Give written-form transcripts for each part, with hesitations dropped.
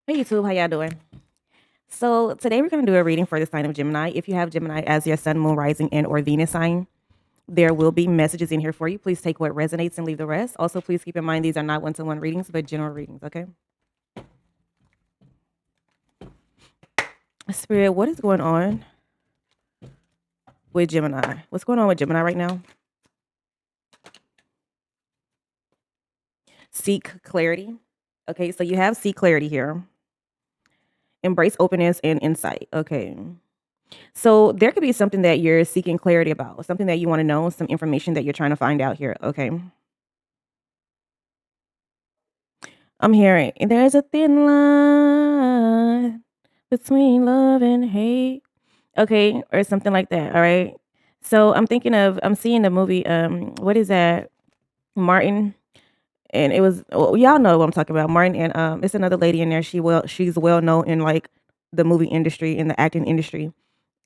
Hey YouTube, how y'all doing? So today we're going to do a reading for the sign of Gemini. If you have Gemini as your sun, moon, rising, and or Venus sign, there will be messages in here for you. Please take what resonates and leave the rest. Also, please keep in mind these are not one-to-one readings, but general readings, okay? Spirit, what is going on with Gemini? What's going on with Gemini right now? Seek clarity. Okay, so you have seek clarity here. Embrace openness and insight. Okay. So there could be something that you're seeking clarity about, something that you want to know, some information that you're trying to find out here. Okay. I'm hearing there's a thin line between love and hate. Okay, or something like that. All right. So I'm seeing the movie, what is that? Martin. And it was y'all know what I'm talking about. Martin and it's another lady in there. She's well known in like the movie industry, in the acting industry.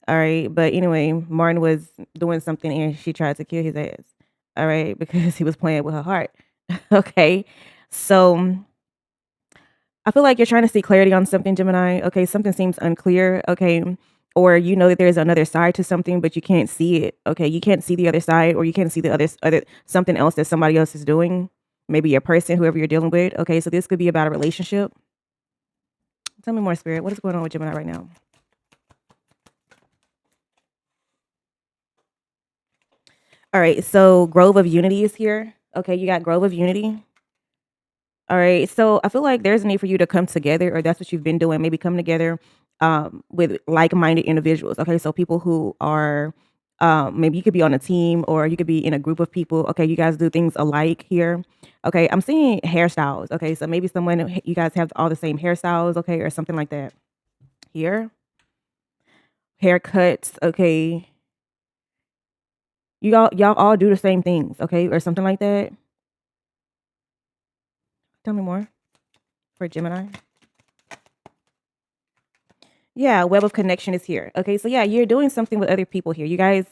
All right. But anyway, Martin was doing something and she tried to kill his ass. All right, because he was playing with her heart. Okay. So I feel like you're trying to see clarity on something, Gemini. Okay, something seems unclear. Okay, or you know that there's another side to something, but you can't see it. Okay, you can't see the other side, or you can't see the other something else that somebody else is doing. Maybe your person, whoever you're dealing with. Okay, so this could be about a relationship. Tell me more, Spirit. What is going on with Gemini right now? All right, so Grove of Unity is here. Okay, you got Grove of Unity. All right. So I feel like there's a need for you to come together, or that's what you've been doing. Maybe come together with like-minded individuals. Okay. So people who are maybe you could be on a team or you could be in a group of people. Okay. You guys do things alike here. Okay. I'm seeing hairstyles. Okay. So maybe someone you guys have all the same hairstyles. Okay. Or something like that here. Haircuts. Okay. Y'all all do the same things. Okay. Or something like that. Tell me more for Gemini. Yeah, web of connection is here. Okay, so yeah, you're doing something with other people here. You guys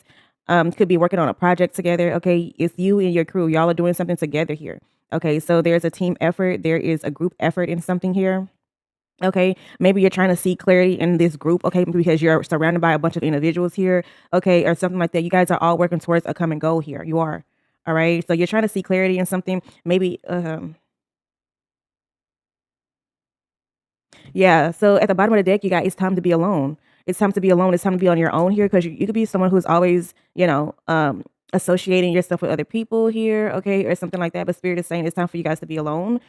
could be working on a project together. Okay, it's you and your crew. Y'all are doing something together here. Okay, so there's a team effort. There is a group effort in something here. Okay, maybe you're trying to see clarity in this group. Okay, because you're surrounded by a bunch of individuals here. Okay, or something like that. You guys are all working towards a common goal here. You are. All right, so you're trying to see clarity in something. Maybe yeah, so at the bottom of the deck, you got it's time to be alone. It's time to be alone. It's time to be on your own here because you could be someone who's always, associating yourself with other people here, okay, or something like that. But Spirit is saying it's time for you guys to be alone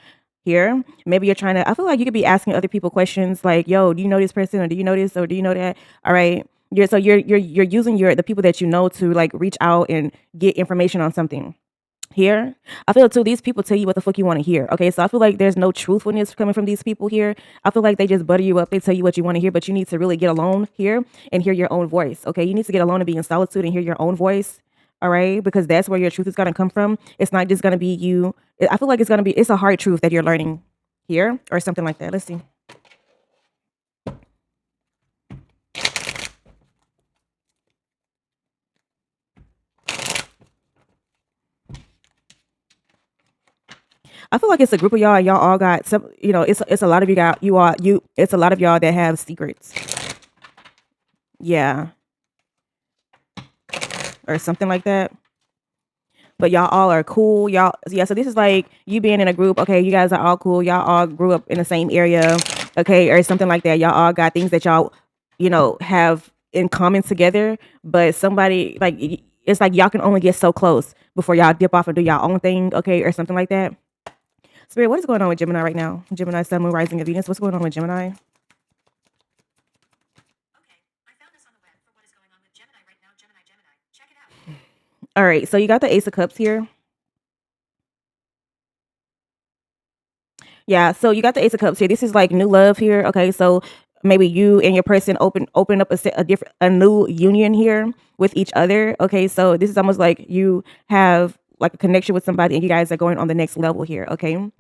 here. Maybe you're trying to, I feel like you could be asking other people questions like, yo, do you know this person or do you know this or do you know that? All right. You're using the people that you know to like reach out and get information on something here. I feel too, these people tell you what the fuck you want to hear. Okay, so I feel like there's no truthfulness coming from these people here. I feel like they just butter you up. They tell you what you want to hear, but you need to really get alone here and hear your own voice. Okay, you need to get alone and be in solitude and hear your own voice. All right, because that's where your truth is gonna come from. It's not just gonna be you. I feel like it's a hard truth that you're learning here or something like that. Let's see. I feel like it's a group of y'all. Y'all all got some. It's a lot of you got you are you. It's a lot of y'all that have secrets. Yeah, or something like that. But y'all all are cool. Y'all, yeah. So this is like you being in a group. Okay, you guys are all cool. Y'all all grew up in the same area. Okay, or something like that. Y'all all got things that y'all, have in common together. But somebody like it's like y'all can only get so close before y'all dip off and do y'all own thing. Okay, or something like that. Spirit, what is going on with Gemini right now? Gemini, Sun, Moon, Rising, and Venus. What's going on with Gemini? All right, so you got the Ace of Cups here. Yeah, so you got the Ace of Cups here. This is like new love here. Okay, so maybe you and your person open up a new union here with each other. Okay, so this is almost like you have like a connection with somebody and you guys are going on the next level here. Okay,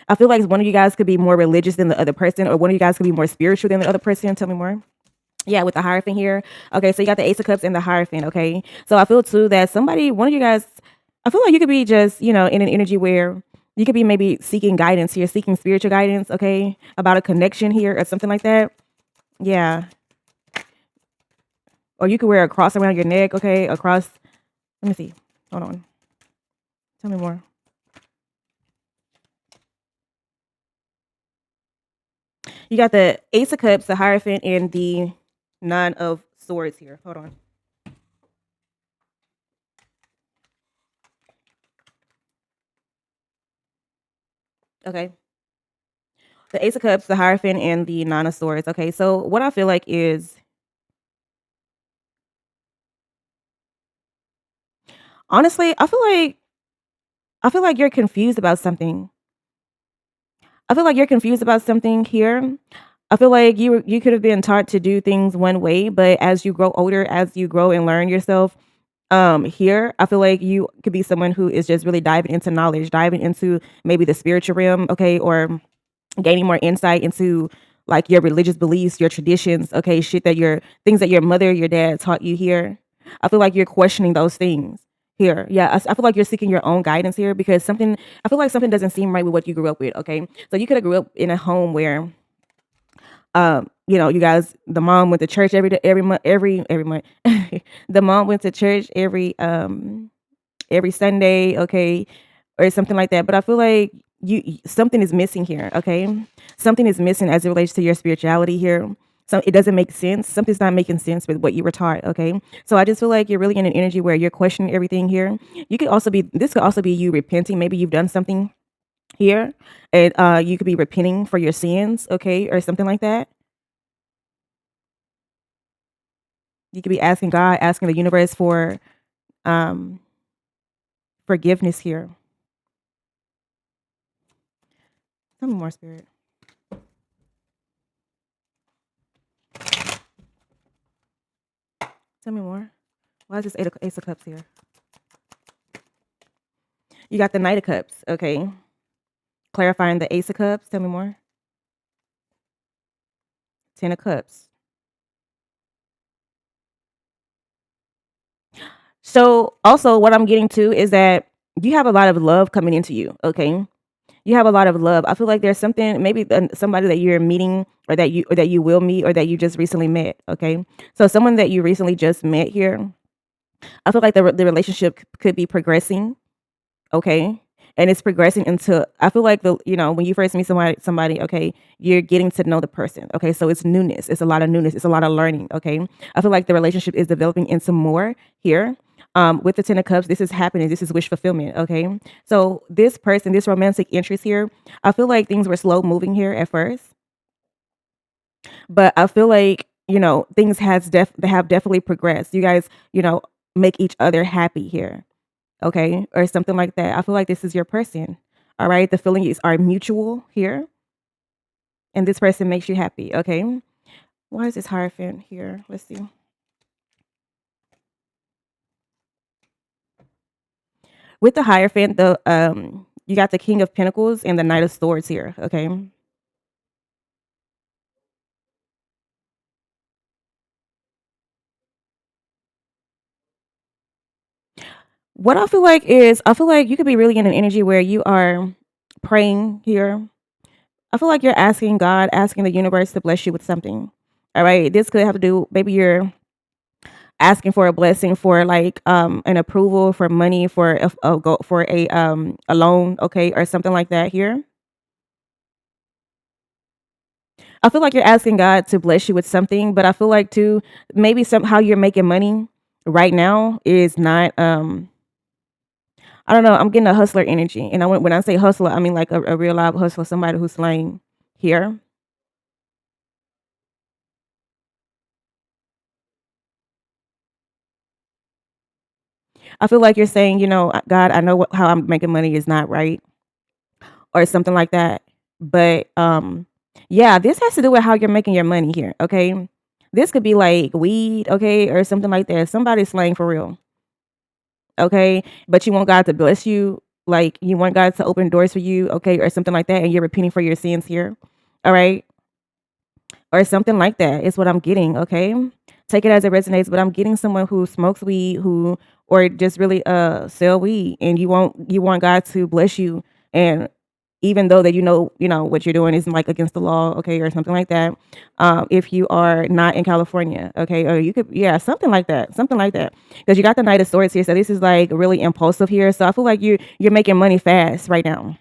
I feel like one of you guys could be more religious than the other person, or one of you guys could be more spiritual than the other person. Tell me more. Yeah, with the Hierophant here. Okay, so you got the Ace of Cups and the Hierophant. Okay, so I feel too that one of you guys, I feel like you could be just, in an energy where You could be maybe seeking guidance here, seeking spiritual guidance, okay, about a connection here or something like that. Yeah. Or you could wear a cross around your neck, okay, a cross. Let me see. Hold on. Tell me more. You got the Ace of Cups, the Hierophant, and the Nine of Swords here. Hold on. Okay. The Ace of Cups, the Hierophant, and the Nine of Swords. Okay. So what I feel like is, honestly, I feel like you're confused about something. I feel like you're confused about something here. I feel like you could have been taught to do things one way, but as you grow older, as you grow and learn yourself, here, I feel like you could be someone who is just really diving into knowledge, diving into maybe the spiritual realm, okay, or gaining more insight into like your religious beliefs, your traditions, okay, shit that your things that your mother, your dad taught you here. I feel like you're questioning those things here. Yeah, I feel like you're seeking your own guidance here because something. I feel like something doesn't seem right with what you grew up with. Okay, so you could have grew up in a home where, you guys, the mom went to church every day, every month, every month. The mom went to church every Sunday, okay, or something like that. But I feel like something is missing here, okay? Something is missing as it relates to your spirituality here. So it doesn't make sense. Something's not making sense with what you were taught, okay? So I just feel like you're really in an energy where you're questioning everything here. This could also be you repenting. Maybe you've done something here, and you could be repenting for your sins, okay, or something like that. You could be asking God, asking the universe for um forgiveness here. Tell me more, spirit. Tell me more. Why is this Ace of Cups here? You got the Knight of Cups. Okay. Clarifying the Ace of Cups. Tell me more. 10 of Cups. So, also, what I'm getting to is that you have a lot of love coming into you. Okay. You have a lot of love. I feel like there's something, maybe somebody that you're meeting or that you will meet or that you just recently met. Okay. So, someone that you recently just met here, I feel like the relationship could be progressing. Okay. And it's progressing into, I feel like when you first meet somebody, okay, you're getting to know the person. Okay. So it's newness. It's a lot of newness. It's a lot of learning. Okay. I feel like the relationship is developing into more here. With the 10 of Cups, this is happening. This is wish fulfillment. Okay. So this person, this romantic interest here, I feel like things were slow moving here at first, but I feel like, things have definitely progressed. You guys, make each other happy here, okay, or something like that. I feel like this is your person. All right, the feelings are mutual here, and this person makes you happy. Okay, why is this Hierophant here? Let's see. With the Hierophant, the you got the King of Pentacles and the Knight of Swords here. Okay, what I feel like you could be really in an energy where you are praying here. I feel like you're asking God, asking the universe to bless you with something. All right, this could have to do, maybe you're asking for a blessing for like an approval for money for a loan, okay, or something like that here. I feel like you're asking God to bless you with something, but I feel like too, maybe somehow you're making money right now is not I don't know, I'm getting a hustler energy. And when I say hustler, I mean like a real live hustler, somebody who's slaying here. I feel like you're saying, God, I know how I'm making money is not right or something like that. But yeah, this has to do with how you're making your money here, okay? This could be like weed, okay, or something like that. Somebody's slaying for real, okay? But you want God to bless you, like you want God to open doors for you, okay, or something like that, and you're repenting for your sins here. All right. Or something like that is what I'm getting, okay? Take it as it resonates, but I'm getting someone who smokes weed, who or just really sell weed, and you want God to bless you And even though that what you're doing is like against the law, okay, or something like that. If you are not in California, okay, or you could, yeah, something like that, because you got the Knight of Swords here, so this is like really impulsive here. So I feel like you're making money fast right now.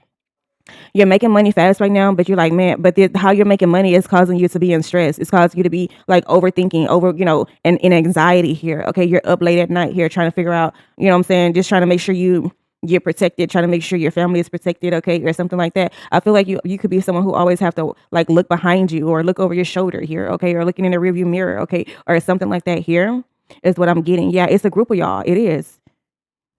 You're making money fast right now, but you're like, man, but how you're making money is causing you to be in stress. It's causing you to be like overthinking, and in anxiety here. Okay, you're up late at night here trying to figure out, what I'm saying, just trying to make sure you're protected, trying to make sure your family is protected, okay, or something like that. I feel like you could be someone who always have to like look behind you or look over your shoulder here, okay, or looking in the rearview mirror, okay, or something like that here is what I'm getting. Yeah, it's a group of y'all. It is.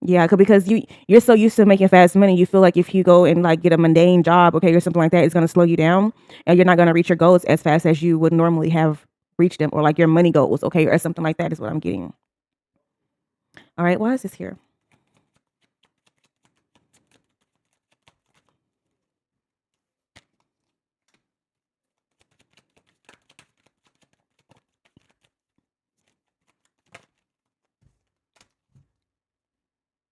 Yeah, because you're so used to making fast money, you feel like if you go and like get a mundane job, okay, or something like that, it's gonna slow you down, and you're not gonna reach your goals as fast as you would normally have reached them, or like your money goals, okay, or something like that is what I'm getting. All right, why is this here?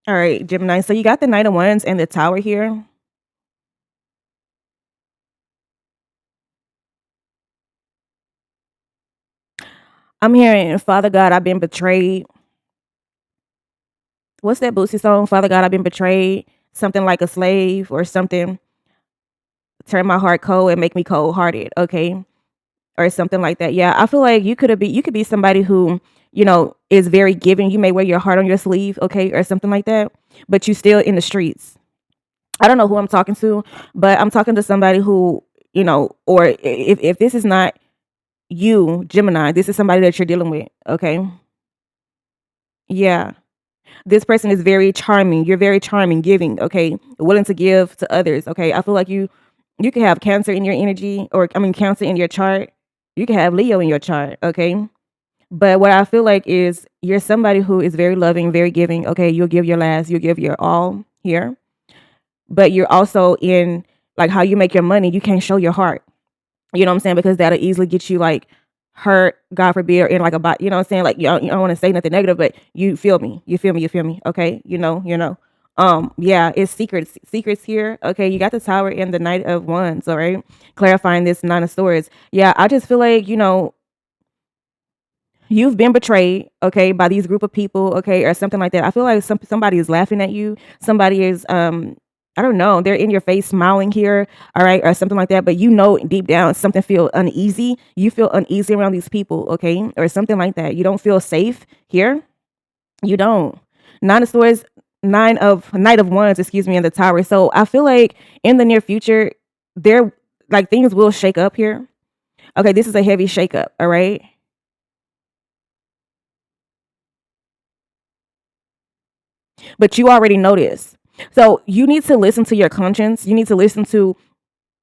All right, Gemini. So you got the Knight of Wands and the Tower here. I'm hearing, Father God, I've been betrayed. What's that Boosie song? Father God, I've been betrayed. Something like a slave or something. Turn my heart cold and make me cold hearted. Okay, or something like that. Yeah, I feel like you could be somebody who, is very giving. You may wear your heart on your sleeve, okay, or something like that, but you still in the streets. I don't know who I'm talking to, but I'm talking to somebody who, or if this is not you, Gemini, this is somebody that you're dealing with, okay? Yeah. This person is very charming. You're very charming, giving, okay? Willing to give to others, okay? I feel like you could have Cancer in your energy, or I mean Cancer in your chart. You could have Leo in your chart, okay? But what I feel like is you're somebody who is very loving, very giving. Okay, you'll give your last, you'll give your all here. But you're also in like how you make your money, you can't show your heart. You know what I'm saying? Because that'll easily get you like hurt, God forbid, or in like a bot. You know what I'm saying? Like you don't want to say nothing negative, but you feel me. You feel me. You feel me. Okay. You know. Yeah, it's secrets here. Okay, you got the Tower and the Knight of Wands, all right? Clarifying this Nine of Swords. Yeah, I just feel like, you've been betrayed, okay, by these group of people, okay, or something like that. I feel like somebody is laughing at you. Somebody is I don't know, they're in your face smiling here, all right, or something like that, but deep down something feel uneasy. You feel uneasy around these people, okay, or something like that. You don't feel safe here. You don't. Nine of Swords, Knight of Wands, excuse me, in the Tower. So I feel like in the near future, there like things will shake up here. Okay, this is a heavy shakeup, all right? But you already know this. So you need to listen to your conscience. You need to listen to,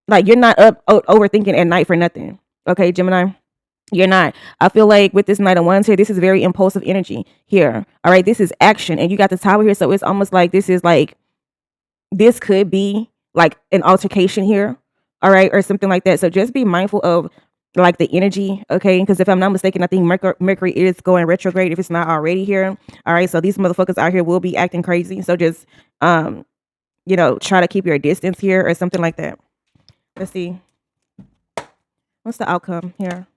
like, you're not up overthinking at night for nothing. Okay, Gemini? You're not. I feel like with this Knight of Wands here, this is very impulsive energy here. All right, this is action. And you got the Tower here. So it's almost like this could be like an altercation here. All right, or something like that. So just be mindful of like the energy, okay? Because if I'm not mistaken, I think Mercury is going retrograde if it's not already here. All right, so these motherfuckers out here will be acting crazy. So just um, try to keep your distance here or something like that. Let's see. What's the outcome here?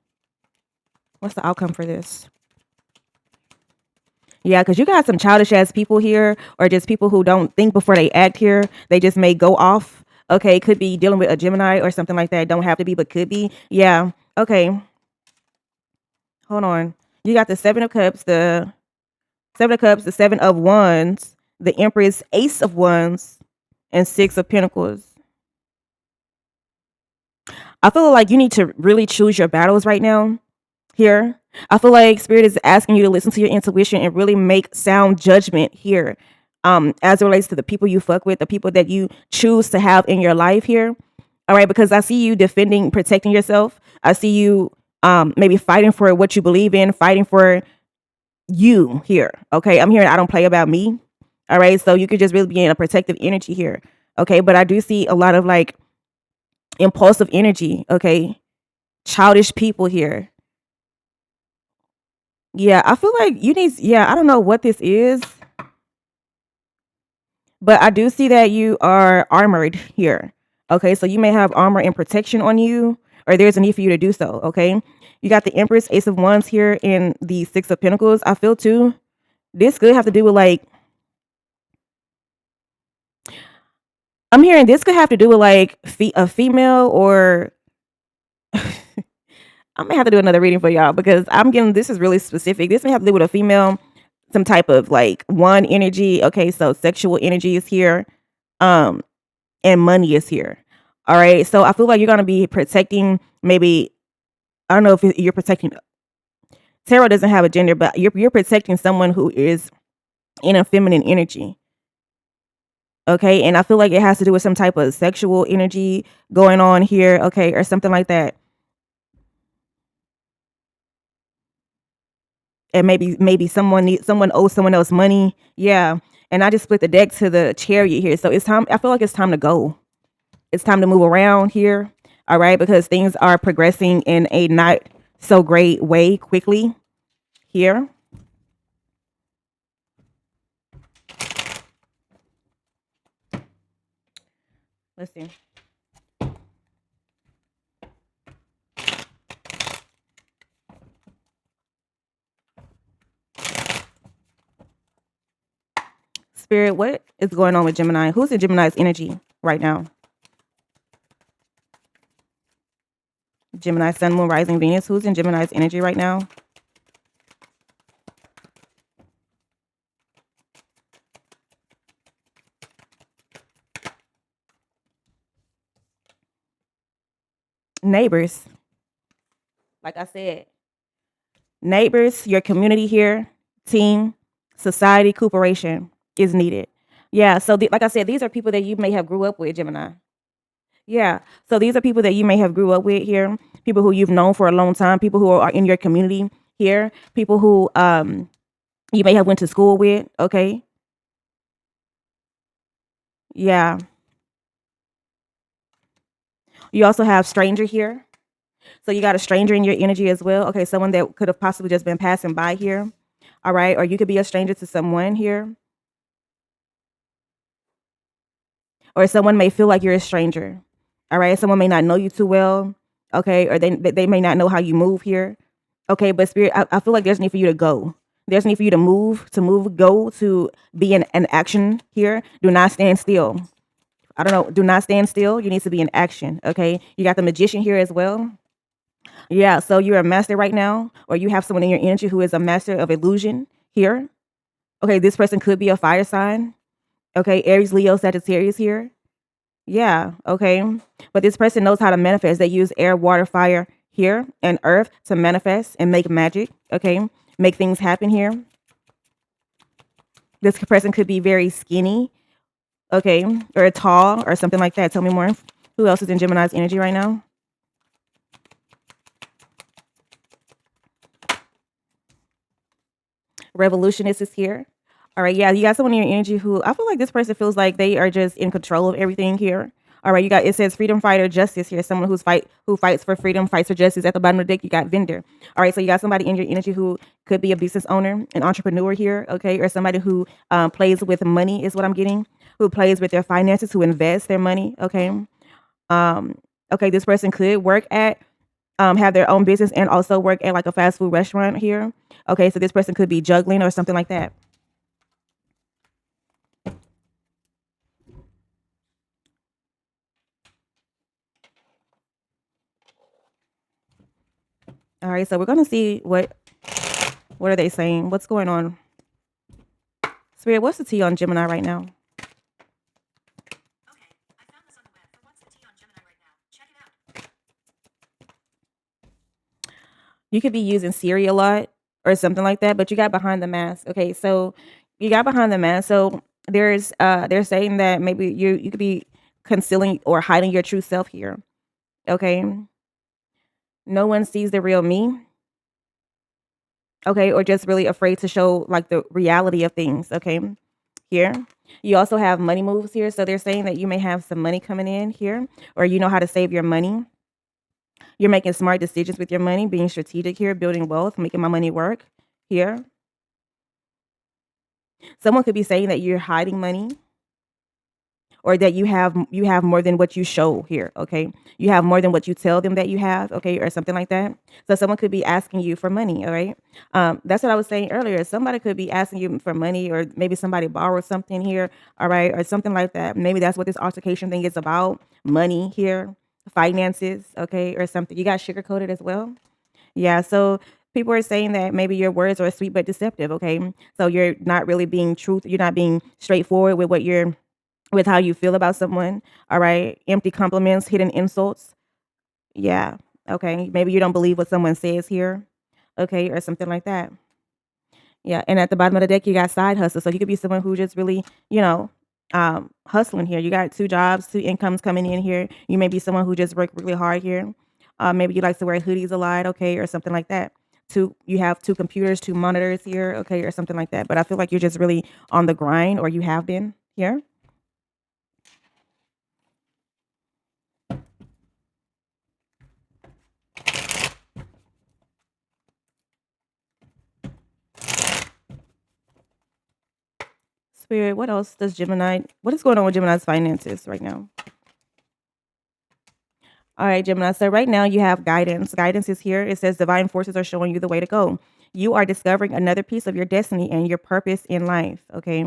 What's the outcome for this? Yeah, because you got some childish ass people here, or just people who don't think before they act here. They just may go off. Okay, could be dealing with a Gemini or something like that. Don't have to be, but could be. Yeah. Okay. Hold on. You got the Seven of Cups, the Seven of Wands, the Empress, Ace of Wands, and Six of Pentacles. I feel like you need to really choose your battles right now. Here, I feel like Spirit is asking you to listen to your intuition and really make sound judgment here. As it relates to the people you fuck with, the people that you choose to have in your life here. All right, because I see you defending, protecting yourself. I see you maybe fighting for what you believe in, fighting for you here. Okay, I'm hearing I don't play about me. All right, so you could just really be in a protective energy here. Okay, but I do see a lot of like impulsive energy. Okay, childish people here. Yeah, I feel like you need. Yeah, I don't know what this is. But I do see that you are armored here. Okay, so you may have armor and protection on you, or there's a need for you to do so. Okay, you got the Empress, Ace of Wands here, and the Six of Pentacles. I feel too. This could have to do with like, I'm hearing this could have to do with like a female, or I may have to do another reading for y'all because I'm getting, this is really specific. This may have to do with a female, some type of like one energy. Okay, so sexual energy is here, um, and money is here. All right, so I feel like you're gonna be protecting. Maybe I don't know if you're protecting. Tarot doesn't have a gender, but you're protecting someone who is in a feminine energy. Okay, and I feel like it has to do with some type of sexual energy going on here. Okay, or something like that. And maybe someone owes someone else money. Yeah. And I just split the deck to the Chariot here. So it's time. I feel like it's time to go. It's time to move around here. All right, because things are progressing in a not so great way quickly here. Let's see. Spirit, what is going on with Gemini? Who's in Gemini's energy right now? Gemini, Sun, Moon, Rising, Venus. Who's in Gemini's energy right now? Neighbors. Like I said, neighbors, your community here, team, society, cooperation is needed. Yeah. So, like I said, these are people that you may have grew up with, Gemini. Yeah. So these are people that you may have grew up with here, people who you've known for a long time, people who are in your community here, people who you may have went to school with. Okay. Yeah. You also have stranger here. So you got a stranger in your energy as well. Okay, someone that could have possibly just been passing by here. All right, or you could be a stranger to someone here, or someone may feel like you're a stranger. All right, someone may not know you too well. Okay, or they may not know how you move here. Okay, but Spirit, I feel like there's need for you to go. There's need for you to move, go to be in an action here. Do not stand still. I don't know. Do not stand still. You need to be in action. Okay, you got the Magician here as well. Yeah, so you're a master right now, or you have someone in your energy who is a master of illusion here. Okay, this person could be a fire sign. Okay, Aries, Leo, Sagittarius here. Yeah, okay. But this person knows how to manifest. They use air, water, fire here, and earth to manifest and make magic. Okay, make things happen here. This person could be very skinny, okay, or tall, or something like that. Tell me more. Who else is in Gemini's energy right now? Revolutionist is here. All right, yeah, you got someone in your energy who I feel like this person feels like they are just in control of everything here. All right, you got, it says freedom fighter, justice here. Someone who fights for freedom, fights for justice. At the bottom of the deck, you got vendor. All right, so you got somebody in your energy who could be a business owner, an entrepreneur here, okay, or somebody who plays with money is what I'm getting. Who plays with their finances, who invests their money, okay. Um, okay, this person could work at have their own business and also work at like a fast food restaurant here. Okay, so this person could be juggling or something like that. All right, so we're gonna see what are they saying? What's going on? Spirit, what's the tea on Gemini right now? You could be using Siri a lot or something like that, but you got behind the mask. Okay, so you got behind the mask. So there's they're saying that maybe you could be concealing or hiding your true self here. Okay. No one sees the real me. Okay, or just really afraid to show like the reality of things. Okay. Here. You also have money moves here. So they're saying that you may have some money coming in here, or you know how to save your money. You're making smart decisions with your money, being strategic here, building wealth, making my money work here. Someone could be saying that you're hiding money. or that you have more than what you show here, okay? You have more than what you tell them that you have, okay, or something like that. So someone could be asking you for money, all right? That's what I was saying earlier. Somebody could be asking you for money, or maybe somebody borrowed something here, all right, or something like that. Maybe that's what this altercation thing is about, money here, finances, okay, or something. You got sugar coated as well. Yeah, so people are saying that maybe your words are sweet but deceptive, okay? So you're not really being truth, you're not being straightforward with what you're with how you feel about someone, all right? Empty compliments, hidden insults. Yeah. Okay. Maybe you don't believe what someone says here. Okay, or something like that. Yeah. And at the bottom of the deck, you got side hustle. So you could be someone who just really, hustling here. You got two jobs, two incomes coming in here. You may be someone who just work really hard here. Maybe you like to wear hoodies a lot, okay, or something like that. You have two computers, two monitors here, okay, or something like that. But I feel like you're just really on the grind, or you have been here. Spirit, what else does Gemini? What is going on with Gemini's finances right now? All right, Gemini. So right now you have guidance. Guidance is here. It says divine forces are showing you the way to go. You are discovering another piece of your destiny and your purpose in life. Okay.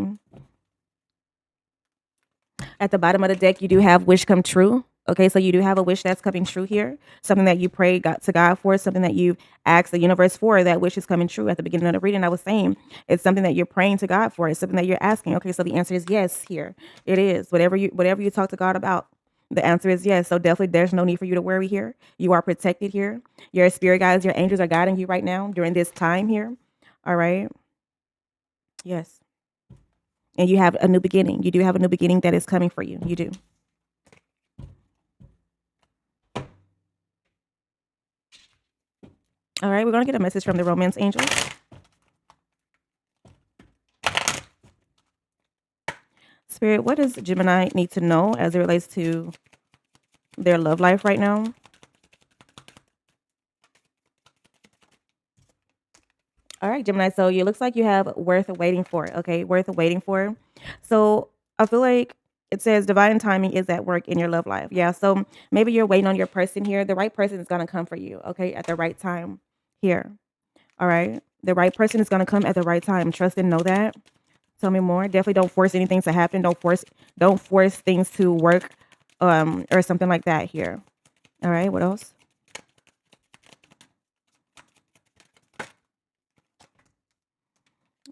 At the bottom of the deck, you do have wish come true. Okay, so you do have a wish that's coming true here. Something that you pray God to God for, something that you ask the universe for, that wish is coming true. At the beginning of the reading, I was saying it's something that you're praying to God for. It's something that you're asking. Okay, so the answer is yes here. It is. Whatever you talk to God about, the answer is yes. So definitely there's no need for you to worry here. You are protected here. Your spirit guides, your angels are guiding you right now during this time here. All right. Yes. And you have a new beginning. You do have a new beginning that is coming for you. You do. All right, we're going to get a message from the romance angels. Spirit, what does Gemini need to know as it relates to their love life right now? All right, Gemini. So it looks like you have worth waiting for. Okay, worth waiting for. So I feel like it says divine timing is at work in your love life. Yeah. So maybe you're waiting on your person here. The right person is going to come for you. Okay, at the right time here. All right. The right person is going to come at the right time. Trust and know that. Tell me more. Definitely don't force anything to happen. Don't force things to work or something like that here. All right, what else?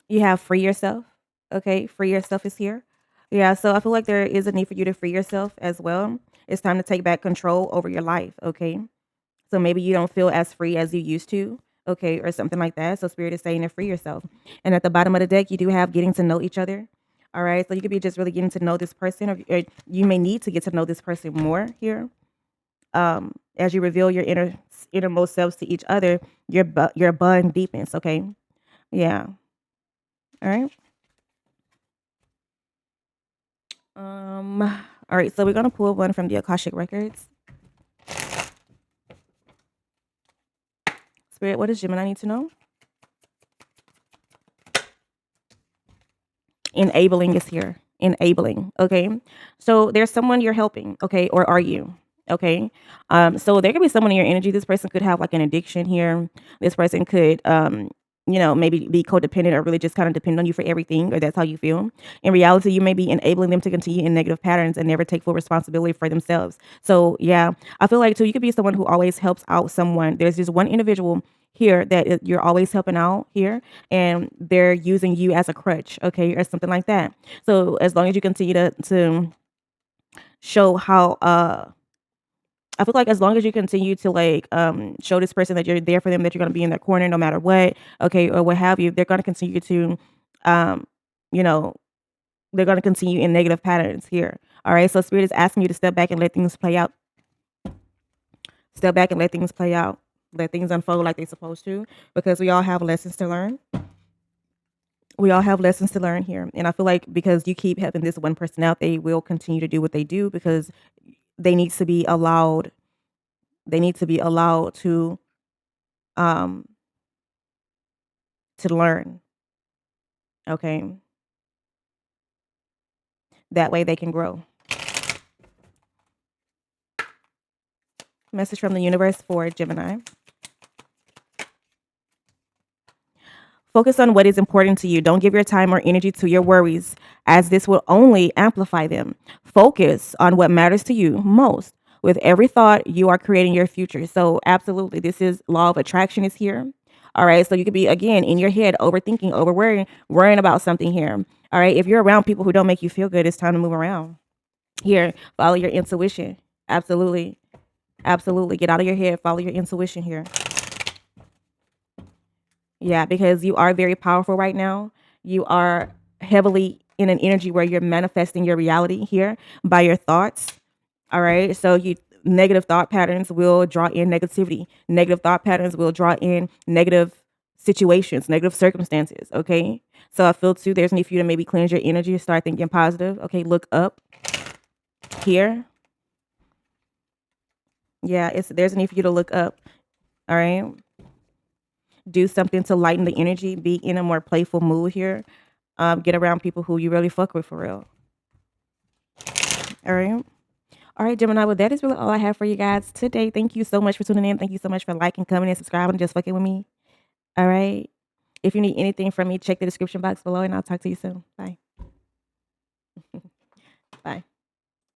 You have free yourself. Okay, free yourself is here. Yeah, so I feel like there is a need for you to free yourself as well. It's time to take back control over your life, okay? So maybe you don't feel as free as you used to, okay, or something like that. So spirit is saying to free yourself. And at the bottom of the deck, you do have getting to know each other. All right. So you could be just really getting to know this person, or you may need to get to know this person more here. As you reveal your innermost selves to each other, your bond deepens. Okay. Yeah. All right. All right. So we're gonna pull one from the Akashic records. Spirit, what does Gemini need to know? Enabling is here. Enabling. Okay. So there's someone you're helping. Okay. Or are you? Okay. So there could be someone in your energy. This person could have like an addiction here. This person could, maybe be codependent or really just kind of depend on you for everything, or that's how you feel. In reality, you may be enabling them to continue in negative patterns and never take full responsibility for themselves. So yeah, I feel like too, you could be someone who always helps out someone. There's just one individual here that you're always helping out here, and they're using you as a crutch, okay, or something like that. So as long as you continue to show how I feel like as long as you continue to like show this person that you're there for them, that you're gonna be in their corner no matter what, okay, or what have you, they're gonna continue to um, you know, they're gonna continue in negative patterns here. All right. So spirit is asking you to step back and let things play out. Step back and let things play out. Let things unfold like they're supposed to, because we all have lessons to learn. We all have lessons to learn here. And I feel like because you keep helping this one person out, they will continue to do what they do, because they need to be allowed to um learn. Okay. That way they can grow. Message from the universe for Gemini. Focus on what is important to you. Don't give your time or energy to your worries, as this will only amplify them. Focus on what matters to you most. With every thought, you are creating your future. So, absolutely, this is law of attraction is here. All right. So, you could be, again, in your head, overthinking, over worrying about something here. All right. If you're around people who don't make you feel good, it's time to move around. Here, follow your intuition. Absolutely. Absolutely. Get out of your head, follow your intuition here. Yeah, because you are very powerful right now. You are heavily in an energy where you're manifesting your reality here by your thoughts. All right. So you negative thought patterns will draw in negativity. Negative thought patterns will draw in negative situations, negative circumstances. Okay. So I feel too there's a need for you to maybe cleanse your energy, start thinking positive. Okay, look up here. Yeah, it's there's a need for you to look up. All right. Do something to lighten the energy, be in a more playful mood here. Get around people who you really fuck with for real. All right. All right, Gemini. Well, that is really all I have for you guys today. Thank you so much for tuning in. Thank you so much for liking, commenting, subscribing, and just fucking with me. All right. If you need anything from me, check the description box below, and I'll talk to you soon. Bye. Bye.